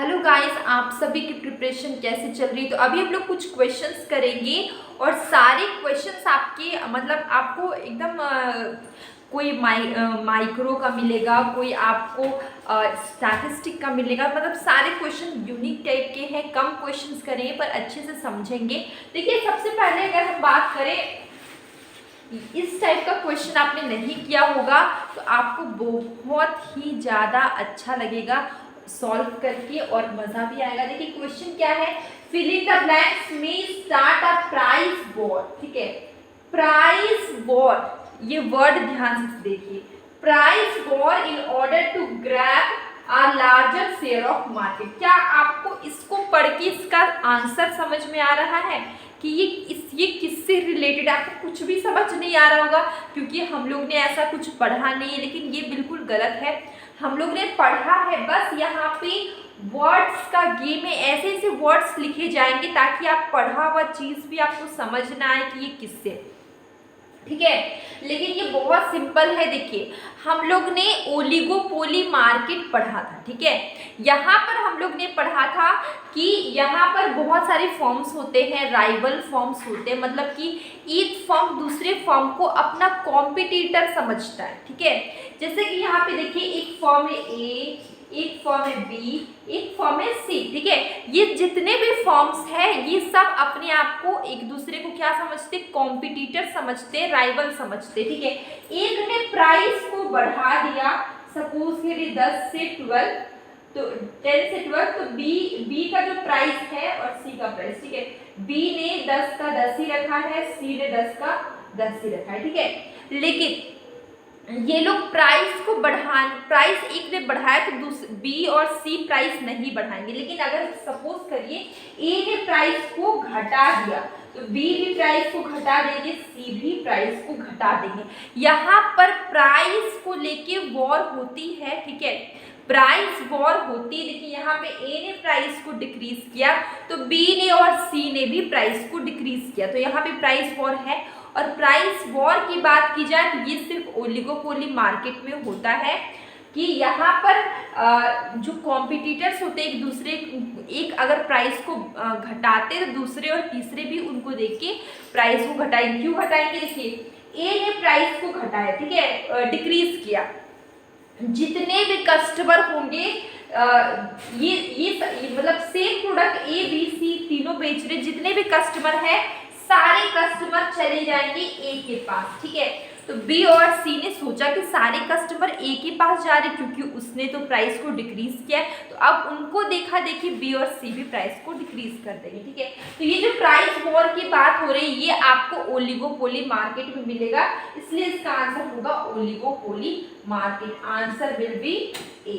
Hello guys, आप सभी की प्रिपरेशन कैसे चल रही है। तो अभी हम लोग कुछ क्वेश्चंस करेंगे और सारे क्वेश्चंस आपके मतलब आपको एकदम कोई माइक्रो का मिलेगा, कोई आपको स्टैटिस्टिक का मिलेगा। मतलब सारे क्वेश्चन यूनिक टाइप के हैं, कम क्वेश्चंस करेंगे पर अच्छे से समझेंगे। देखिए, सबसे पहले अगर हम बात करें, इस टाइप का क्वेश्चन आपने नहीं किया होगा तो आपको बहुत ही ज़्यादा अच्छा लगेगा सॉल्व करके और मज़ा भी आएगा। देखिए क्वेश्चन क्या है, फिल इन द ब्लैंक्स में स्टार्ट अ प्राइस वॉर। ठीक है, प्राइस वॉर, ये वर्ड ध्यान से देखिए, price war in order to grab a larger share of market। क्या आपको इसको पढ़ के इसका आंसर समझ में आ रहा है कि ये किससे रिलेटेड? आपको कुछ भी समझ नहीं आ रहा होगा क्योंकि हम लोग ने ऐसा कुछ पढ़ा नहीं है, लेकिन ये बिल्कुल गलत है। हम लोग ने पढ़ा है, बस यहाँ पे वर्ड्स का गेम है, ऐसे ऐसे वर्ड्स लिखे जाएंगे ताकि आप पढ़ा हुआ चीज़ भी आपको समझ ना आए कि ये किससे। ठीक है, लेकिन ये बहुत सिंपल है। देखिए, हम लोग ने ओलिगोपोली मार्केट पढ़ा था। ठीक है, यहाँ पर हम लोग ने पढ़ा था कि यहाँ पर बहुत सारे फॉर्म्स होते हैं, राइवल फॉर्म्स होते हैं, मतलब कि एक फॉर्म दूसरे फॉर्म को अपना कॉम्पिटिटर समझता है। ठीक है, जैसे कि यहाँ पे देखिए, एक फॉर्म है ए, एक फॉर्म है बी, एक फॉर्म है सी। ठीक है, ये जितने भी फॉर्म्स हैं ये सब अपने आप को एक दूसरे को क्या समझते, कॉम्पिटिटर समझते, राइवल समझते। ठीक है, एक ने प्राइस को बढ़ा दिया, सपोज के लिए 10 से 12, तो 10 से 12, तो बी का जो प्राइस है और सी का प्राइस। ठीक है, बी ने 10 का 10 ही रखा है, सी ने 10 का 10 ही रखा है। ठीक है, लेकिन ये लोग प्राइस को प्राइस एक ने बढ़ाया तो बी और सी प्राइस नहीं बढ़ाएंगे। लेकिन अगर सपोज करिए ए ने प्राइस को घटा दिया तो बी भी प्राइस को घटा देंगे, सी भी प्राइस को घटा देंगे। यहाँ पर प्राइस को लेके वॉर होती है। ठीक है, प्राइस वॉर होती है। देखिए यहाँ पे ए ने प्राइस को डिक्रीज किया तो बी ने और सी ने भी प्राइस को डिक्रीज किया, तो यहाँ पे प्राइस वॉर है। और प्राइस वॉर की बात की जाए तो ये सिर्फ ओलिगोपोली मार्केट में होता है कि यहाँ पर जो कॉम्पिटिटर्स होते हैं एक दूसरे, एक अगर प्राइस को घटाते तो दूसरे और तीसरे भी उनको देख के प्राइस को घटाएंगे। क्यों घटाएंगे? देखिए, ए ने प्राइस को घटाया, ठीक है, डिक्रीज किया, जितने भी कस्टमर होंगे ये मतलब same product A B C तीनों बेच रहे, जितने भी कस्टमर है सारे कस्टमर चले जाएंगे ए के पास। ठीक है, तो बी और सी ने सोचा कि सारे कस्टमर ए के पास जा रहे क्योंकि उसने तो प्राइस को डिक्रीज किया, तो अब उनको देखा देखी बी और सी भी प्राइस को डिक्रीज कर देंगे। ठीक है, तो ये जो प्राइस वॉर की बात हो रही है ये आपको ओलिगोपोली मार्केट में मिलेगा, इसलिए इसका आंसर होगा oligopoly market. Answer will be A.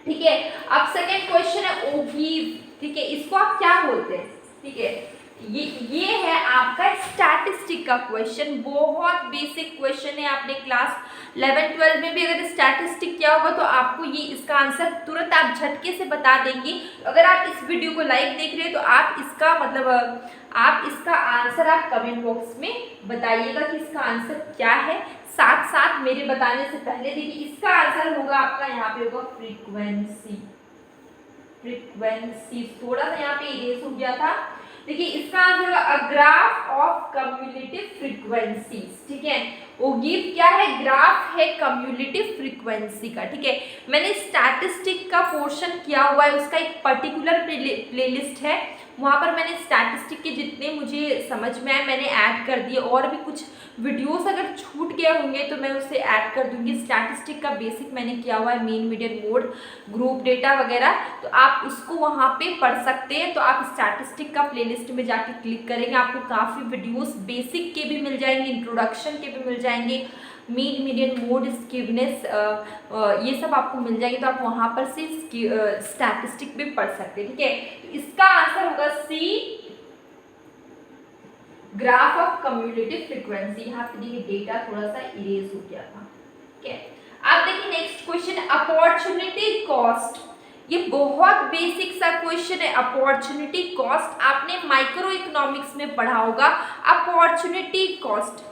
ठीक है, अब सेकेंड क्वेश्चन है ओगीव। ठीक है, इसको आप क्या बोलते हैं? ठीक है, ये है आपका स्टैटिस्टिक का क्वेश्चन, बहुत बेसिक क्वेश्चन है। आपने क्लास 11-12 में भी अगर स्टैटिस्टिक किया होगा तो आपको ये इसका आंसर तुरंत आप झटके से बता देंगे। अगर आप इस वीडियो को लाइव देख रहे हैं तो आप इसका मतलब आप इसका आंसर आप कमेंट बॉक्स में बताइएगा कि इसका आंसर क्या है। साथ साथ मेरे बताने से पहले देखिए, इसका आंसर होगा आपका यहाँ पे होगा फ्रीक्वेंसी। फ्रीक्वेंसी थोड़ा सा यहाँ पे इरेज हो गया था। देखिए, इसका आंसर होगा a graph of cumulative frequencies. ठीक है, ओगीव क्या है? ग्राफ है कम्युलेटिव फ्रीक्वेंसी का। ठीक है, मैंने स्टैटिस्टिक का पोर्शन किया हुआ है, उसका एक पर्टिकुलर प्लेलिस्ट है, वहाँ पर मैंने स्टैटिस्टिक के जितने मुझे समझ में आए मैंने ऐड कर दिए, और भी कुछ वीडियोस अगर छूट गए होंगे तो मैं उसे ऐड कर दूंगी। स्टैटिस्टिक का बेसिक मैंने किया हुआ है, mean median mode, group data वगैरह, तो आप उसको वहाँ पे पढ़ सकते हैं। तो आप स्टैटिस्टिक का प्लेलिस्ट में जाके क्लिक करेंगे, आपको काफ़ी वीडियोस बेसिक के भी मिल जाएंगे, इंट्रोडक्शन के भी मिल जाएंगे, मीन मीडियन मोड, स्क्यूनेस, ये सब आपको मिल जाएंगे, तो आप वहाँ पर से स्टैटिस्टिक भी पढ़ सकते हैं। ठीक है, तो इसका आंसर होगा सी, ग्राफ ऑफ कम्युलेटिव फ्रीक्वेंसी। यहाँ पे देखिए डेटा थोड़ा सा इरेज हो गया था। ठीक है, अब देखिए नेक्स्ट क्वेश्चन, अपॉर्चुनिटी कॉस्ट। ये बहुत बेसिक सा क्वेश्चन है। अपॉर्चुनिटी कॉस्ट आपने माइक्रो इकोनॉमिक्स में पढ़ा होगा। अपॉर्चुनिटी कॉस्ट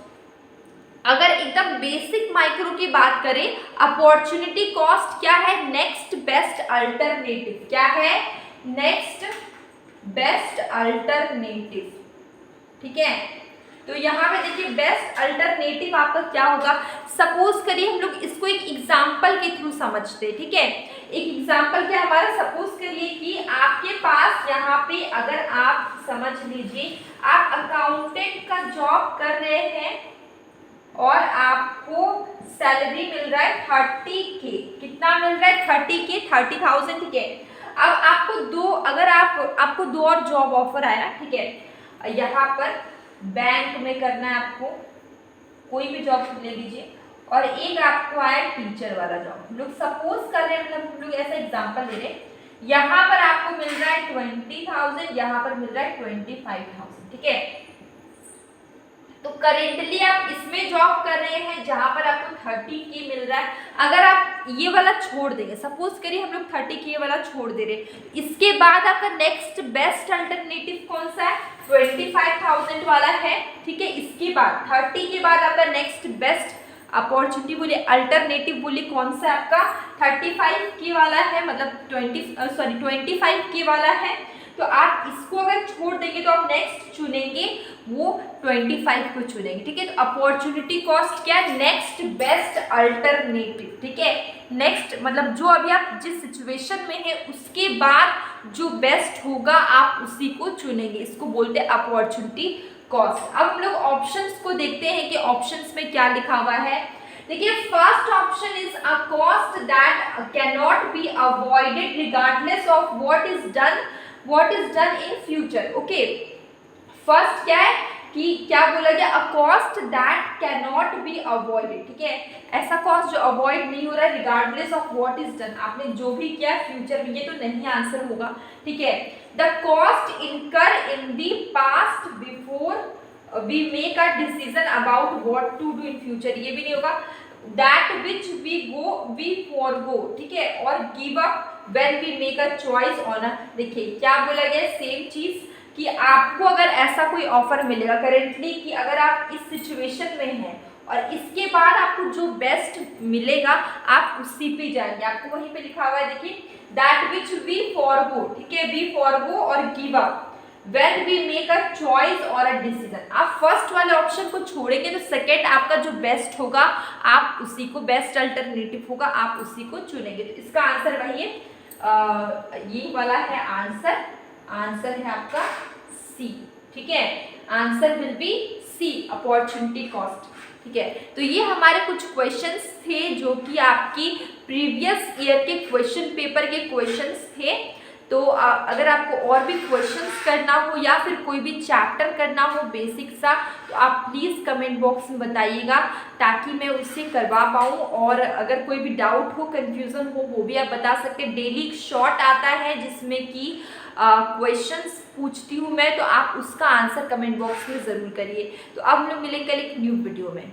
अगर एकदम बेसिक माइक्रो की बात करें, अपॉर्चुनिटी कॉस्ट क्या है, नेक्स्ट बेस्ट अल्टरनेटिव, क्या है, नेक्स्ट बेस्ट अल्टरनेटिव, ठीक है। तो यहाँ पे देखिए बेस्ट अल्टरनेटिव आपका क्या होगा, सपोज करिए हम लोग इसको एक एग्जाम्पल के थ्रू समझते हैं, ठीक है। एक एग्जाम्पल क्या हमारा, सपोज करिए कि आपके पास यहाँ पे, अगर आप समझ लीजिए आप अकाउंटेंट का जॉब कर रहे हैं और आपको सैलरी मिल रहा है 30K, कितना मिल रहा है, 30K, 30,000, ठीक है। अब आपको आपको दो और जॉब ऑफर आया, ठीक है। यहाँ पर बैंक में करना है आपको, कोई भी जॉब ले लीजिए, और एक आपको आया टीचर वाला जॉब। हम लोग सपोज कर रहे हैं, मतलब हम लोग ऐसा एग्जांपल ले रहे हैं, यहाँ पर आपको मिल रहा है 20,000, यहाँ पर मिल रहा है 25,000, ठीक है। तो करेंटली आप इसमें जॉब कर रहे हैं जहां पर आपको 30K मिल रहा है। अगर आप ये वाला छोड़ देंगे, सपोज करिए हम लोग 30K वाला छोड़ दे रहे हैं, इसके बाद आपका नेक्स्ट बेस्ट अल्टरनेटिव कौन सा है, 25,000 वाला है, ठीक है। इसके बाद 30 के बाद आपका नेक्स्ट बेस्ट अपॉर्चुनिटी बोलिए, अल्टरनेटिव बोलिए कौन सा आपका 35K वाला है, मतलब 25K वाला है। तो आप इसको अगर छोड़ देंगे तो आप नेक्स्ट चुनेंगे वो 25 को चुनेंगे, ठीक है। तो अपॉर्चुनिटी कॉस्ट क्या है, नेक्स्ट बेस्ट अल्टरनेटिव, ठीक है। नेक्स्ट मतलब जो अभी आप जिस सिचुएशन में है उसके बाद जो बेस्ट होगा आप उसी को चुनेंगे, इसको बोलते हैं अपॉर्चुनिटी कॉस्ट। अब हम लोग ऑप्शंस को देखते हैं कि ऑप्शंस में क्या लिखा हुआ है। देखिए first option is a cost that can not be avoided regardless of what is done in future, okay. First क्या है कि क्या बोला गया, a cost that can not be avoided, ठीक है। ऐसा कॉस्ट जो अवॉइड नहीं हो रहा है regardless of what is done, आपने जो भी किया फ्यूचर में, ये तो नहीं आंसर होगा, ठीक है। The cost incur in the past before we make a decision about what to do in future, ये भी नहीं होगा। दैट विच वी फॉरगो, ठीक है, और give up when we make a choice on a, देखिए क्या बोला गया, सेम चीज कि आपको अगर ऐसा कोई ऑफर मिलेगा करेंटली कि अगर आप इस सिचुएशन में हैं और इसके बाद आपको जो बेस्ट मिलेगा आप उसी पे जाएंगे, आपको वहीं पे लिखा हुआ है, देखिए दैट विच वी फॉरगो, ठीक है, वी फॉरगो और give up when we make a choice और अ डिसीजन। आप फर्स्ट वाले ऑप्शन को छोड़ेंगे तो सेकंड आपका जो बेस्ट होगा आप उसी को, बेस्ट अल्टरनेटिव होगा आप उसी को चुनेंगे। तो इसका आंसर वही है, ये वाला है आंसर, आंसर है आपका सी, ठीक है। Answer will be C, opportunity cost, ठीक है। तो ये हमारे कुछ क्वेश्चंस थे जो कि आपकी प्रीवियस ईयर के क्वेश्चन पेपर के क्वेश्चंस थे। तो अगर आपको और भी क्वेश्चंस करना हो या फिर कोई भी चैप्टर करना हो बेसिक सा, तो आप प्लीज़ कमेंट बॉक्स में बताइएगा ताकि मैं उससे करवा पाऊँ। और अगर कोई भी डाउट हो, कंफ्यूजन हो, वो भी आप बता सकते हैं। डेली शॉर्ट आता है जिसमें कि क्वेश्चंस पूछती हूँ मैं, तो आप उसका आंसर कमेंट बॉक्स में ज़रूर करिए। तो अब हम लोग मिलेंगे कल एक न्यू वीडियो में।